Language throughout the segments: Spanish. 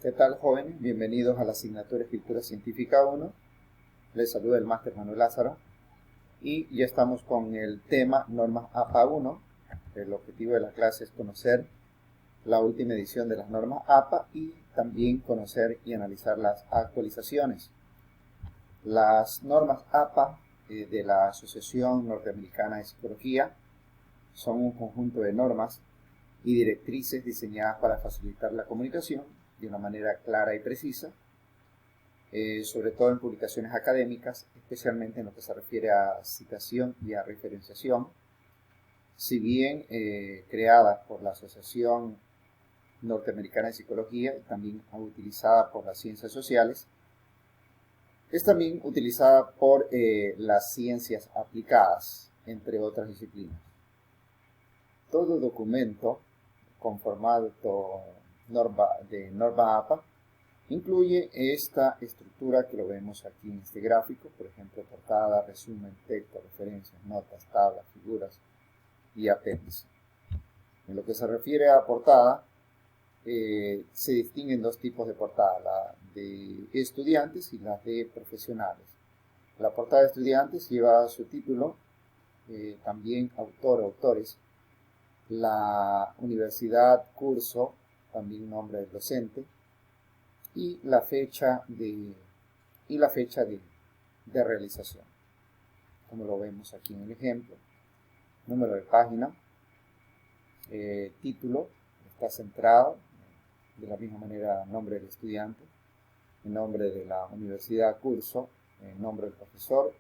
¿Qué tal, jóvenes? Bienvenidos a la asignatura Escritura Científica 1. Les saluda el máster Manuel Lázaro y ya estamos con el tema normas APA 1. El objetivo de la clase es conocer la última edición de las normas APA y también conocer y analizar las actualizaciones. Las normas APA de la Asociación Norteamericana de Psicología son un conjunto de normas y directrices diseñadas para facilitar la comunicación de una manera clara y precisa, sobre todo en publicaciones académicas, especialmente en lo que se refiere a citación y a referenciación. Si bien creada por la Asociación Norteamericana de Psicología y también utilizada por las ciencias sociales, es también utilizada por las ciencias aplicadas, entre otras disciplinas. Todo documento conformado de norma APA incluye esta estructura que lo vemos aquí en este gráfico, por ejemplo, portada, resumen, texto, referencias, notas, tablas, figuras y apéndice. En lo que se refiere a portada, se distinguen dos tipos de portada, la de estudiantes y las de profesionales. La portada de estudiantes lleva su título, también autor o autores, la universidad, curso, también nombre del docente, y la fecha de realización, como lo vemos aquí en el ejemplo. Número de página, título, está centrado, de la misma manera nombre del estudiante, el nombre de la universidad, curso, el nombre del profesor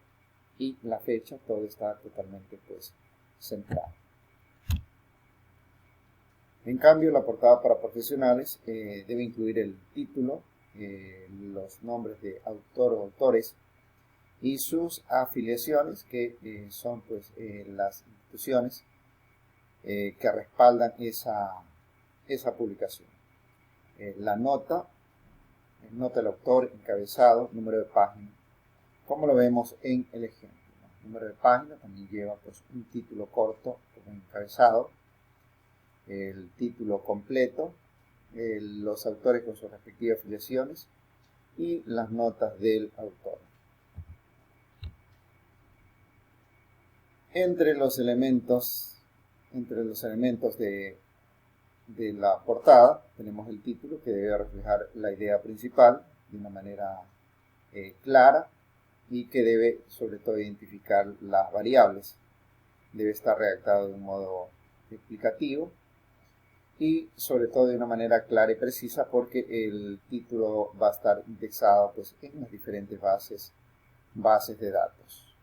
y la fecha, todo está totalmente centrado. En cambio, la portada para profesionales debe incluir el título, los nombres de autor o autores y sus afiliaciones, que son las instituciones que respaldan esa publicación. La nota del autor, encabezado, número de página, como lo vemos en el ejemplo. El número de página también lleva un título corto como encabezado, el título completo, los autores con sus respectivas afiliaciones y las notas del autor. Entre los elementos de la portada tenemos el título, que debe reflejar la idea principal de una manera clara y que debe sobre todo identificar las variables. Debe estar redactado de un modo explicativo y sobre todo de una manera clara y precisa, porque el título va a estar indexado en las diferentes bases de datos.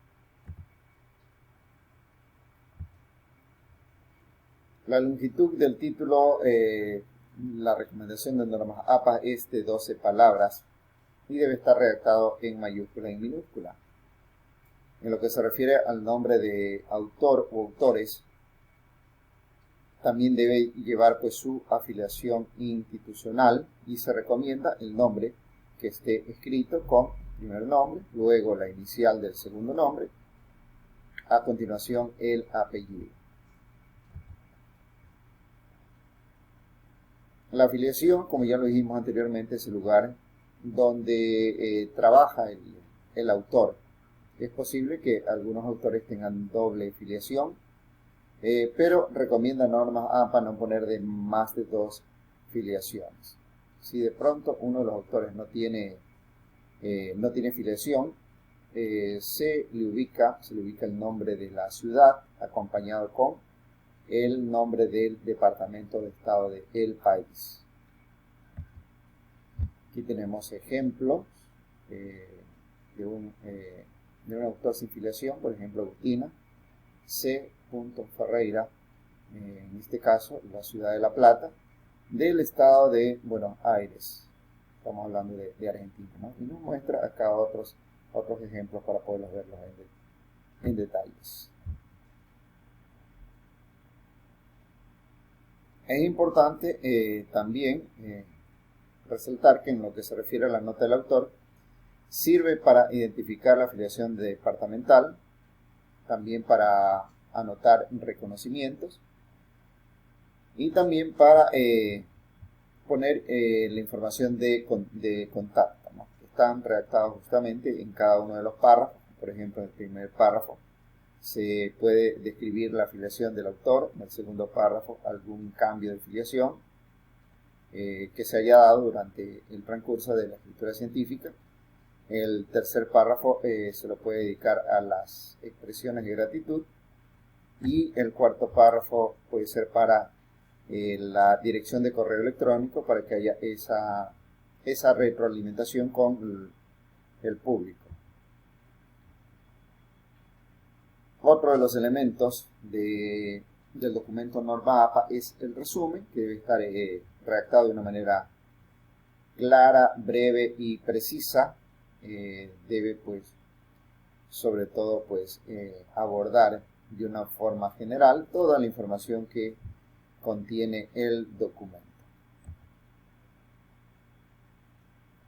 La longitud del título, la recomendación de normas APA es de 12 palabras y debe estar redactado en mayúscula y minúscula. En lo que se refiere al nombre de autor o autores, también debe llevar su afiliación institucional y se recomienda el nombre que esté escrito con el primer nombre, luego la inicial del segundo nombre, a continuación el apellido. La afiliación, como ya lo dijimos anteriormente, es el lugar donde trabaja el autor. Es posible que algunos autores tengan doble filiación, pero recomienda normas APA no poner de más de 2 filiaciones. Si de pronto uno de los autores no tiene filiación, se le ubica el nombre de la ciudad acompañado con el nombre del departamento de estado del país. Aquí tenemos ejemplos de un autor sin filiación, por ejemplo Agustina C. Ferreira, en este caso la ciudad de La Plata, del estado de Buenos Aires. Estamos hablando de Argentina, ¿no? Y nos muestra acá otros ejemplos para poderlos verlos en detalles. Es importante también resaltar que en lo que se refiere a la nota del autor, sirve para identificar la afiliación departamental, también para anotar reconocimientos y también para poner la información de contacto, ¿no? Están redactados justamente en cada uno de los párrafos. Por ejemplo, en el primer párrafo se puede describir la afiliación del autor, en el segundo párrafo algún cambio de afiliación que se haya dado durante el transcurso de la escritura científica. El tercer párrafo se lo puede dedicar a las expresiones de gratitud, y el cuarto párrafo puede ser para la dirección de correo electrónico, para que haya esa retroalimentación con el público. Otro de los elementos del documento norma APA es el resumen, que debe estar redactado de una manera clara, breve y precisa. Debe, pues, sobre todo, pues, abordar de una forma general toda la información que contiene el documento.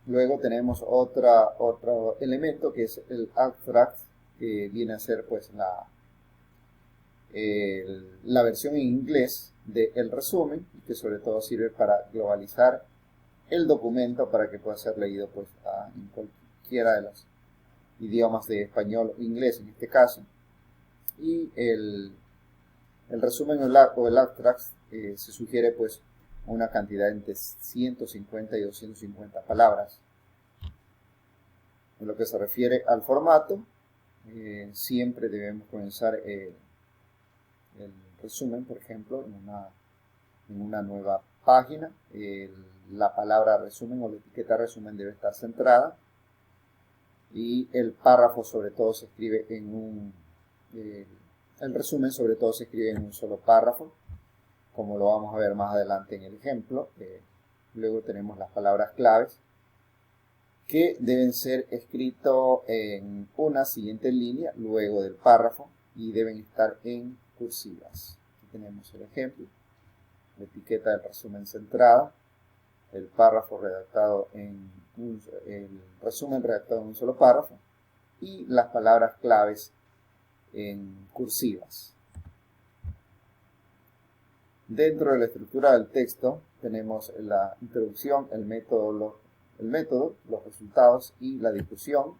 Luego tenemos otro elemento, que es el abstract, que viene a ser, pues, la versión en inglés del resumen, y que sobre todo sirve para globalizar el documento para que pueda ser leído, pues, en cualquiera de los idiomas de español o inglés en este caso. Y el resumen o el abstract se sugiere, pues, una cantidad entre 150 y 250 palabras. En lo que se refiere al formato, siempre debemos comenzar el resumen, por ejemplo, en una nueva página. La palabra resumen o la etiqueta resumen debe estar centrada, y el párrafo sobre todo se escribe el resumen sobre todo se escribe en un solo párrafo, como lo vamos a ver más adelante en el ejemplo. Luego tenemos las palabras claves, que deben ser escritos en una siguiente línea luego del párrafo, y deben estar en cursivas. Aquí tenemos el ejemplo: la etiqueta del resumen centrada, el párrafo redactado el resumen redactado en un solo párrafo, y las palabras claves en cursivas. Dentro de la estructura del texto tenemos la introducción, el método, los resultados y la discusión.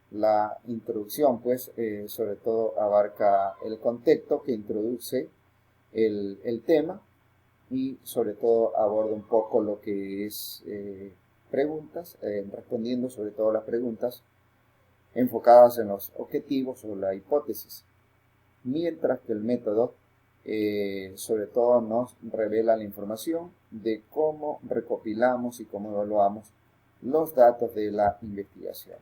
La introducción, pues, sobre todo abarca el contexto que introduce el tema, y sobre todo aborda un poco lo que es preguntas, respondiendo sobre todo las preguntas enfocadas en los objetivos o la hipótesis, mientras que el método sobre todo nos revela la información de cómo recopilamos y cómo evaluamos los datos de la investigación.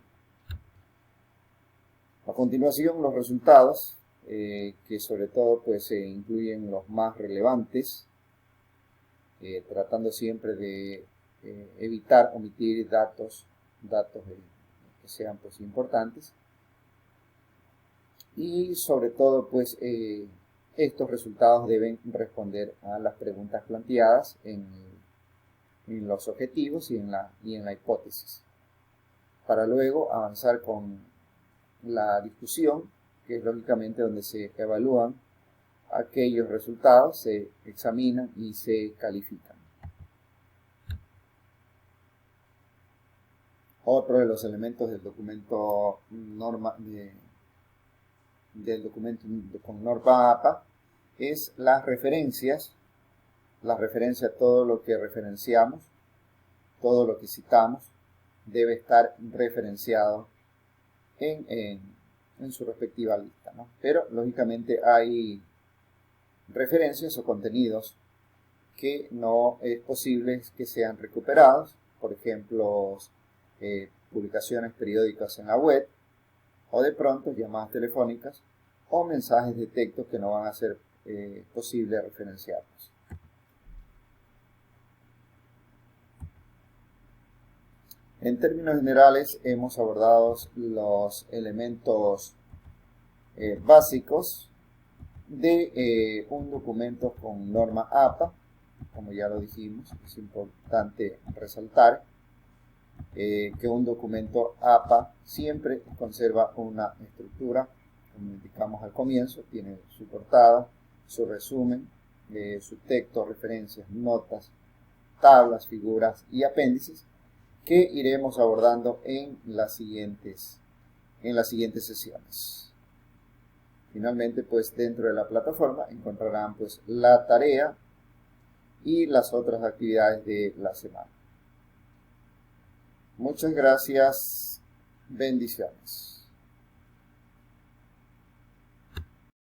A continuación, los resultados, que sobre todo, pues, incluyen los más relevantes, tratando siempre de evitar omitir datos que sean, pues, importantes, y sobre todo, pues, estos resultados deben responder a las preguntas planteadas en los objetivos y en la hipótesis, para luego avanzar con la discusión, que es lógicamente donde se evalúan aquellos resultados, se examinan y se califican. Otro de los elementos del documento con norma APA es las referencias. Todo lo que referenciamos, todo lo que citamos, debe estar referenciado en su respectiva lista, ¿no? Pero lógicamente hay referencias o contenidos que no es posible que sean recuperados. Por ejemplo, publicaciones periódicas en la web, o de pronto llamadas telefónicas o mensajes de texto que no van a ser posible referenciarlos. En términos generales, hemos abordado los elementos básicos de un documento con norma APA. Como ya lo dijimos, es importante resaltar que un documento APA siempre conserva una estructura, como indicamos al comienzo. Tiene su portada, su resumen, su texto, referencias, notas, tablas, figuras y apéndices que iremos abordando en las siguientes sesiones. Finalmente, pues dentro de la plataforma encontrarán pues la tarea y las otras actividades de la semana. Muchas gracias. Bendiciones.